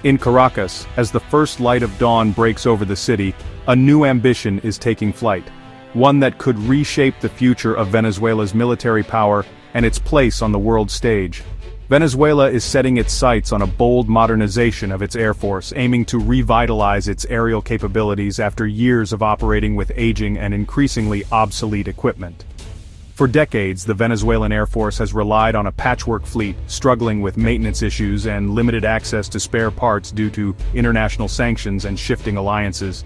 In Caracas, as the first light of dawn breaks over the city, a new ambition is taking flight. One that could reshape the future of Venezuela's military power and its place on the world stage. Venezuela is setting its sights on a bold modernization of its air force, aiming to revitalize its aerial capabilities after years of operating with aging and increasingly obsolete equipment. For decades, the Venezuelan Air Force has relied on a patchwork fleet, struggling with maintenance issues and limited access to spare parts due to international sanctions and shifting alliances.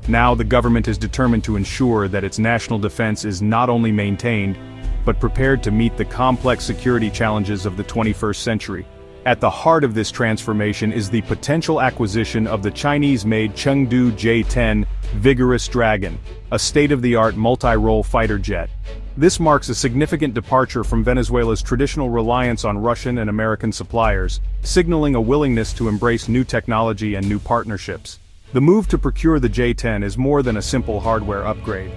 Now the government is determined to ensure that its national defense is not only maintained, but prepared to meet the complex security challenges of the 21st century. At the heart of this transformation is the potential acquisition of the Chinese-made Chengdu J-10 Vigorous Dragon, a state-of-the-art multi-role fighter jet. This marks a significant departure from Venezuela's traditional reliance on Russian and American suppliers, signaling a willingness to embrace new technology and new partnerships. The move to procure the J-10 is more than a simple hardware upgrade.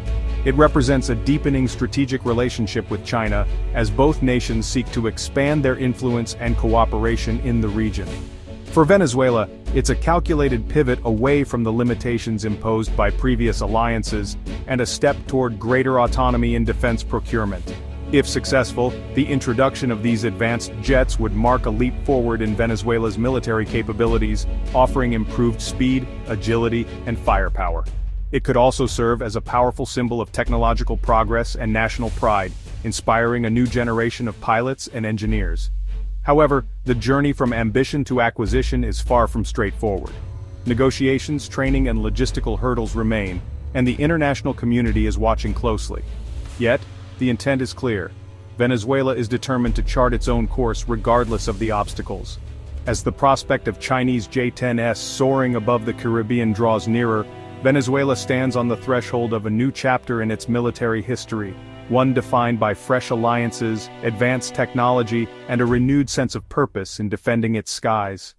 It represents a deepening strategic relationship with China, as both nations seek to expand their influence and cooperation in the region. For Venezuela, it's a calculated pivot away from the limitations imposed by previous alliances, and a step toward greater autonomy in defense procurement. If successful, the introduction of these advanced jets would mark a leap forward in Venezuela's military capabilities, offering improved speed, agility, and firepower. It could also serve as a powerful symbol of technological progress and national pride, inspiring a new generation of pilots and engineers. However, the journey from ambition to acquisition is far from straightforward. Negotiations, training, and logistical hurdles remain, and the international community is watching closely. Yet, the intent is clear. Venezuela is determined to chart its own course regardless of the obstacles. As the prospect of Chinese J-10s soaring above the Caribbean draws nearer, Venezuela stands on the threshold of a new chapter in its military history, one defined by fresh alliances, advanced technology, and a renewed sense of purpose in defending its skies.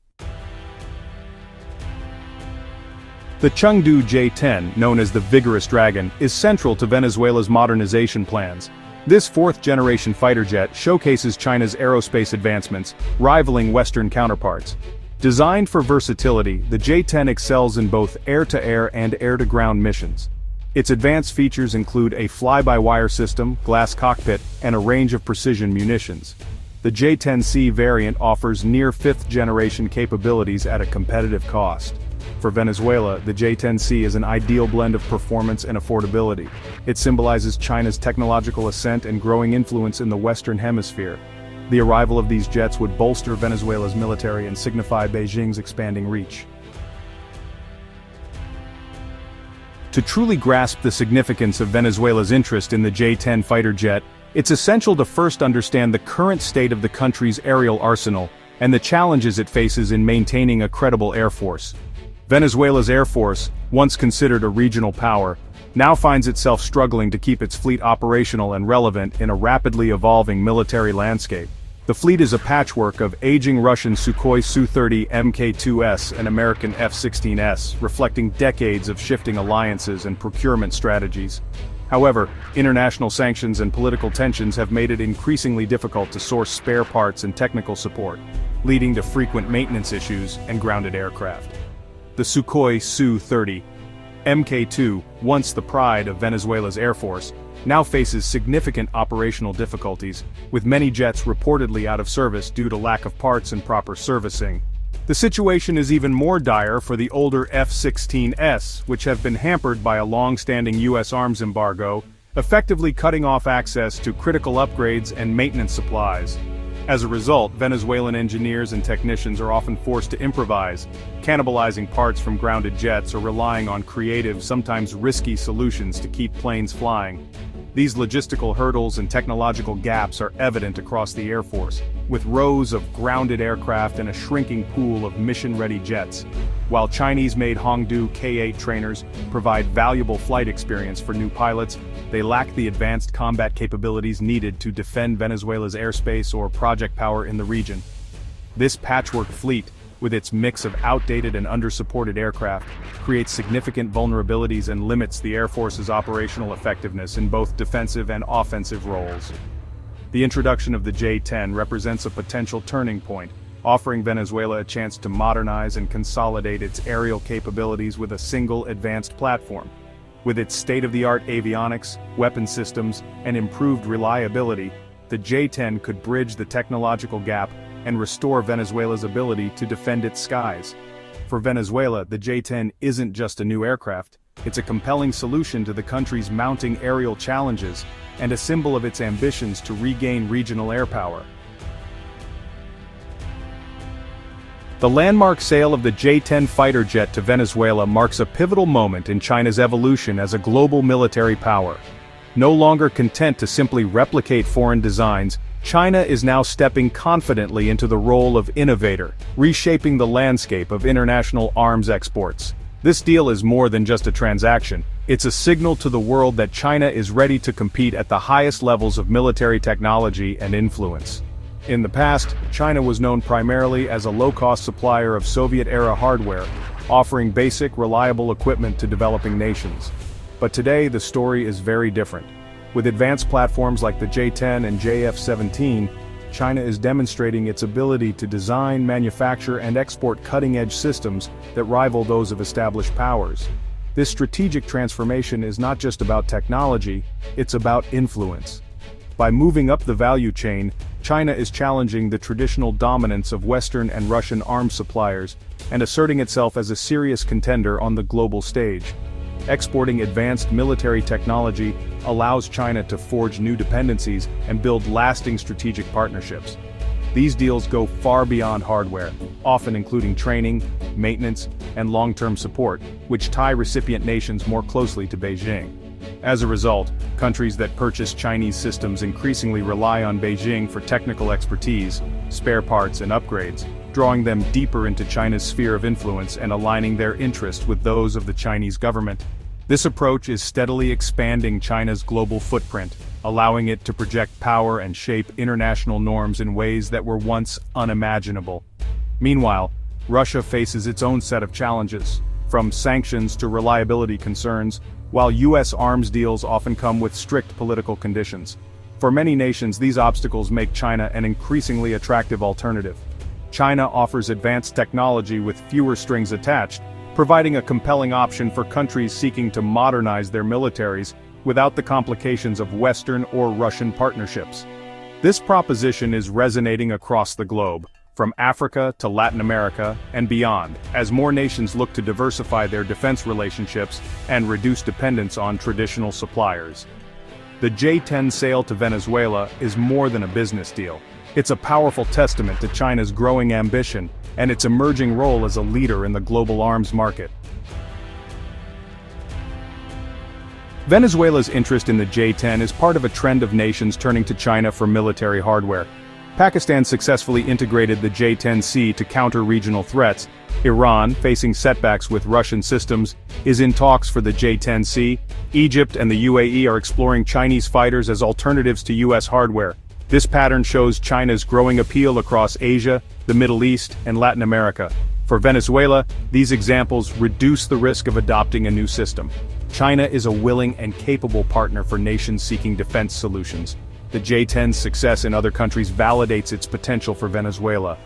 The Chengdu J-10, known as the Vigorous Dragon, is central to Venezuela's modernization plans. This fourth-generation fighter jet showcases China's aerospace advancements, rivaling Western counterparts. Designed for versatility, the J-10 excels in both air-to-air and air-to-ground missions. Its advanced features include a fly-by-wire system, glass cockpit, and a range of precision munitions. The J-10C variant offers near fifth-generation capabilities at a competitive cost. For Venezuela, the J-10C is an ideal blend of performance and affordability. It symbolizes China's technological ascent and growing influence in the Western Hemisphere. The arrival of these jets would bolster Venezuela's military and signify Beijing's expanding reach. To truly grasp the significance of Venezuela's interest in the J-10 fighter jet, it's essential to first understand the current state of the country's aerial arsenal and the challenges it faces in maintaining a credible air force. Venezuela's air force, once considered a regional power, now finds itself struggling to keep its fleet operational and relevant in a rapidly evolving military landscape. The fleet is a patchwork of aging Russian Sukhoi Su-30 Mk2S and American F-16S, reflecting decades of shifting alliances and procurement strategies. However, international sanctions and political tensions have made it increasingly difficult to source spare parts and technical support, leading to frequent maintenance issues and grounded aircraft. The Sukhoi Su-30 Mk2, once the pride of Venezuela's air force, now faces significant operational difficulties, with many jets reportedly out of service due to lack of parts and proper servicing. The situation is even more dire for the older F-16S, which have been hampered by a long-standing U.S. arms embargo, effectively cutting off access to critical upgrades and maintenance supplies. As a result, Venezuelan engineers and technicians are often forced to improvise, cannibalizing parts from grounded jets or relying on creative, sometimes risky solutions to keep planes flying. These logistical hurdles and technological gaps are evident across the Air Force, with rows of grounded aircraft and a shrinking pool of mission-ready jets. While Chinese-made Chengdu K-8 trainers provide valuable flight experience for new pilots, they lack the advanced combat capabilities needed to defend Venezuela's airspace or project power in the region. This patchwork fleet, with its mix of outdated and under-supported aircraft, creates significant vulnerabilities and limits the Air Force's operational effectiveness in both defensive and offensive roles. The introduction of the J-10 represents a potential turning point, offering Venezuela a chance to modernize and consolidate its aerial capabilities with a single advanced platform. With its state-of-the-art avionics, weapon systems, and improved reliability, the J-10 could bridge the technological gap and restore Venezuela's ability to defend its skies. For Venezuela, the J-10 isn't just a new aircraft, it's a compelling solution to the country's mounting aerial challenges and a symbol of its ambitions to regain regional air power. The landmark sale of the J-10 fighter jet to Venezuela marks a pivotal moment in China's evolution as a global military power. No longer content to simply replicate foreign designs, China is now stepping confidently into the role of innovator, reshaping the landscape of international arms exports. This deal is more than just a transaction, it's a signal to the world that China is ready to compete at the highest levels of military technology and influence. In the past, China was known primarily as a low-cost supplier of Soviet-era hardware, offering basic, reliable equipment to developing nations. But today the story is very different. With advanced platforms like the J-10 and JF-17, China is demonstrating its ability to design, manufacture, and export cutting-edge systems that rival those of established powers. This strategic transformation is not just about technology, it's about influence. By moving up the value chain, China is challenging the traditional dominance of Western and Russian arms suppliers and asserting itself as a serious contender on the global stage. Exporting advanced military technology allows China to forge new dependencies and build lasting strategic partnerships. These deals go far beyond hardware, often including training, maintenance, and long-term support, which tie recipient nations more closely to Beijing. As a result, countries that purchase Chinese systems increasingly rely on Beijing for technical expertise, spare parts and upgrades, drawing them deeper into China's sphere of influence and aligning their interests with those of the Chinese government. This approach is steadily expanding China's global footprint, allowing it to project power and shape international norms in ways that were once unimaginable. Meanwhile, Russia faces its own set of challenges, from sanctions to reliability concerns, while U.S. arms deals often come with strict political conditions. For many nations, these obstacles make China an increasingly attractive alternative. China offers advanced technology with fewer strings attached, providing a compelling option for countries seeking to modernize their militaries without the complications of Western or Russian partnerships. This proposition is resonating across the globe, from Africa to Latin America and beyond, as more nations look to diversify their defense relationships and reduce dependence on traditional suppliers. The J-10 sale to Venezuela is more than a business deal. It's a powerful testament to China's growing ambition and its emerging role as a leader in the global arms market. Venezuela's interest in the J-10 is part of a trend of nations turning to China for military hardware. Pakistan successfully integrated the J-10C to counter regional threats. Iran, facing setbacks with Russian systems, is in talks for the J-10C. Egypt and the UAE are exploring Chinese fighters as alternatives to U.S. hardware. This pattern shows China's growing appeal across Asia, the Middle East, and Latin America. For Venezuela, these examples reduce the risk of adopting a new system. China is a willing and capable partner for nations seeking defense solutions. The J-10's success in other countries validates its potential for Venezuela.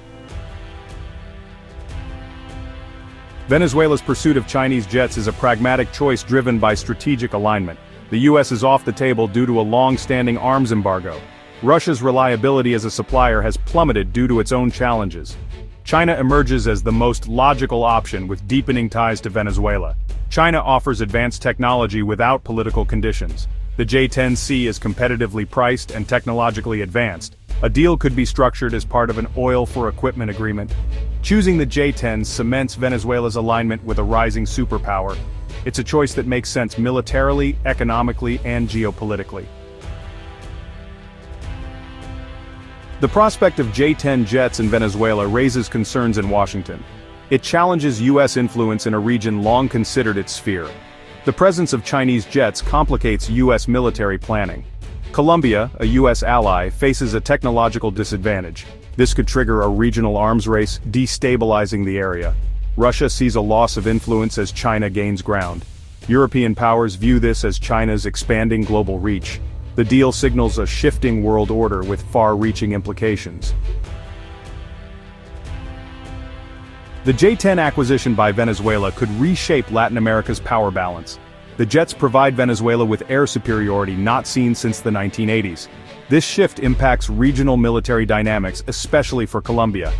Venezuela's pursuit of Chinese jets is a pragmatic choice driven by strategic alignment. The U.S. is off the table due to a long-standing arms embargo. Russia's reliability as a supplier has plummeted due to its own challenges. China emerges as the most logical option with deepening ties to Venezuela. China offers advanced technology without political conditions. The J-10C is competitively priced and technologically advanced. A deal could be structured as part of an oil-for-equipment agreement. Choosing the J-10 cements Venezuela's alignment with a rising superpower. It's a choice that makes sense militarily, economically, and geopolitically. The prospect of J-10 jets in Venezuela raises concerns in Washington. It challenges U.S. influence in a region long considered its sphere. The presence of Chinese jets complicates U.S. military planning. Colombia, a U.S. ally, faces a technological disadvantage. This could trigger a regional arms race, destabilizing the area. Russia sees a loss of influence as China gains ground. European powers view this as China's expanding global reach. The deal signals a shifting world order with far-reaching implications. The J-10 acquisition by Venezuela could reshape Latin America's power balance. The jets provide Venezuela with air superiority not seen since the 1980s. This shift impacts regional military dynamics, especially for Colombia.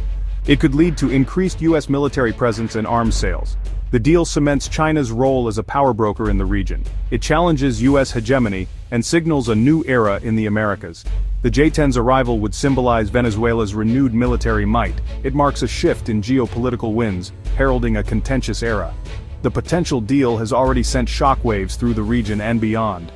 It could lead to increased U.S. military presence and arms sales. The deal cements China's role as a power broker in the region. It challenges U.S. hegemony and signals a new era in the Americas. The J-10's arrival would symbolize Venezuela's renewed military might. It marks a shift in geopolitical winds, heralding a contentious era. The potential deal has already sent shockwaves through the region and beyond.